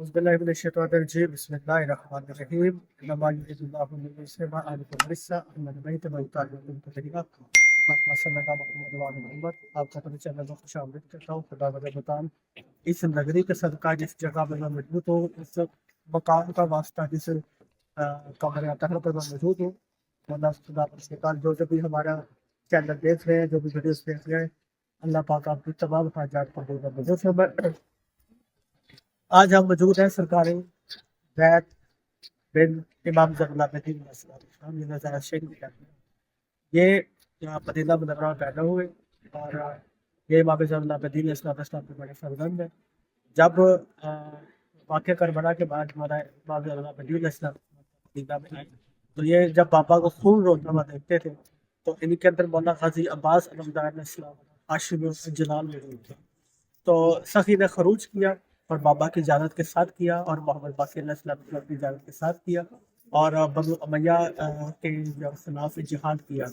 أعوذ بالله من الشيطان الرجيم بسم الله الرحمن الرحيم إنما يريد الله ليسلم عنكم الرجس أهل البيت ويطهركم تطهيرا اللهم صل على محمد وعلى محمد آپ کا پتہ چل رہا خوش آمدید کرتا ہوں خدا مدد بتان اس نگری کا صدقہ جس جگہ میں میں موجود ہوں اس مقام کا واسطہ جس کمرے طاہر پر میں موجود ہوں اللہ خدا پر استقال جو بھی ہمارا چینل دیکھ رہے ہیں جو بھی ویڈیوز دیکھ رہے ہیں اللہ پاک آپ کی تمام حاجات کو پورا کرے سے آج ہم موجود ہیں سرکاری زید بن امام زغلہ الدین یہ نظارہ شریف ہے یہ مدینہ منورہ میں پیدا ہوئے اور یہ امام زغلہ الدین السلام کے بڑے فرزند ہیں جب واقعہ کربلا کے بعد ہمارا امام زغلہ الدین السلام مدینہ میں آئے تو یہ جب بابا کو خون روتا ہوا دیکھتے تھے تو ان کے اندر مولانا غازی عباس علمدار السلام عاشق جلال میں تھے تو سخی نے خروج کیا اور بابا کی اجازت کے ساتھ کیا اور محمد باقر علیہ السلام کی اجازت کے ساتھ کیا اور بنو امیہ کے خلاف جہاد کیا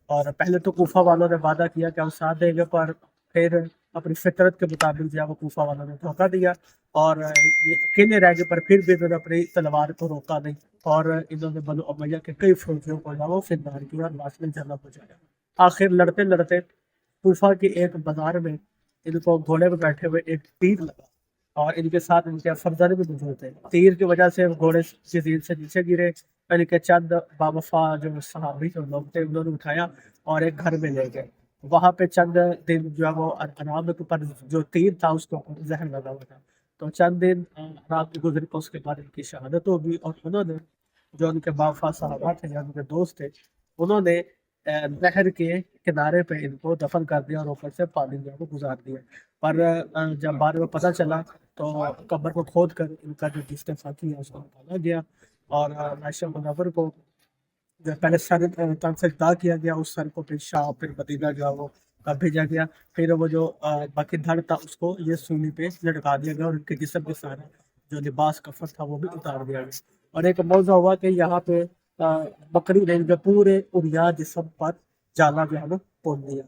اور پہلے تو کوفہ والوں نے وعدہ کیا کہ ہم ساتھ دیں گے پر پھر اپنی فطرت کے مطابق جو ہے وہ کوفہ والوں نے دھوکہ دیا اور یہ اکیلے رہ گئے پر پھر بھی انہوں نے اپنی تلوار کو روکا نہیں اور انہوں نے بنو امیہ کے کئی فوجیوں کو جو فدار کیا اور لاش میں جنم پہنچایا آخر لڑتے لڑتے کوفہ کے ایک بازار میں ان کو گھوڑے میں بیٹھے ہوئے ایک تیر لگا اور ان کے ساتھ ان کے فرزند بھی موجود تھے تیر کی وجہ سے گھوڑے کی زین سے نیچے گرے ان کے چند باوفا جو صحابی جو لوگ تھے انہوں نے اٹھایا اور ایک گھر میں لے گئے وہاں پہ چند دن جو ہے وہ آرام پر جو تیر تھا اس کو زہر لگا ہوا تھا تو چند دن آرام کی گزری تو اس کے بعد ان کی شہادت ہوگی اور انہوں نے جو ان کے باوفا صحابہ تھے یا ان کے دوست تھے انہوں نے نہر کے کنارے پہ ان کو دفن کر دیا اور اوپر سے پانی جو ہے وہ گزار دیا پر جب بعد میں پتہ چلا تو قبر کو کھود کر ان کا جو جسم فاقی ہے اس کو نکالا گیا اور عائشہ منور کو جو پہلے سر تن سے جدا کیا گیا اس سر کو پھر شام پھر مدینہ جو ہے وہ بھیجا گیا پھر وہ جو باقی دھڑ تھا اس کو یہ سولی پہ لٹکا دیا گیا اور ان کے جسم کے سارا جو لباس کفن تھا وہ بھی اتار دیا گیا اور ایک موضوع ہوا کہ یہاں پہ بکری نے جو پورے اریا جسم پر جالا جو ہے وہ پون دیا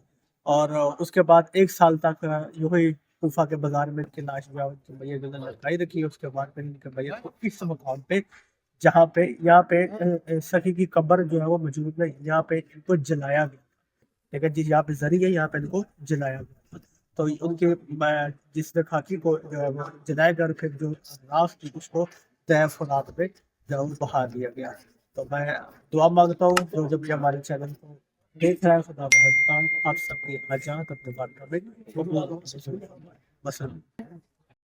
اور اس کے بعد ایک سال تک یوں ہی کوفہ کے بازار میں ان کی لاش جو ہے میت جو لٹکائی رکھی اس کے بعد پھر ان کے میت کو اس مقام پہ جہاں پہ یہاں پہ سخی کی قبر جو ہے وہ موجود نہیں یہاں پہ ان کو جلایا گیا لیکن جس یہاں پہ زری ہے یہاں پہ ان کو جلایا گیا تو ان کے جس نے خاکی کو جو ہے وہ جلائے کر پھر جو راس تھی اس کو طے فلات پہ جو بہا دیا گیا تو میں دعا مانگتا ہوں جو بھی ہمارے چینل کو دیکھ رہا ہے خدا بہت آپ سب کی حاجات اپنے بات کریں مثلا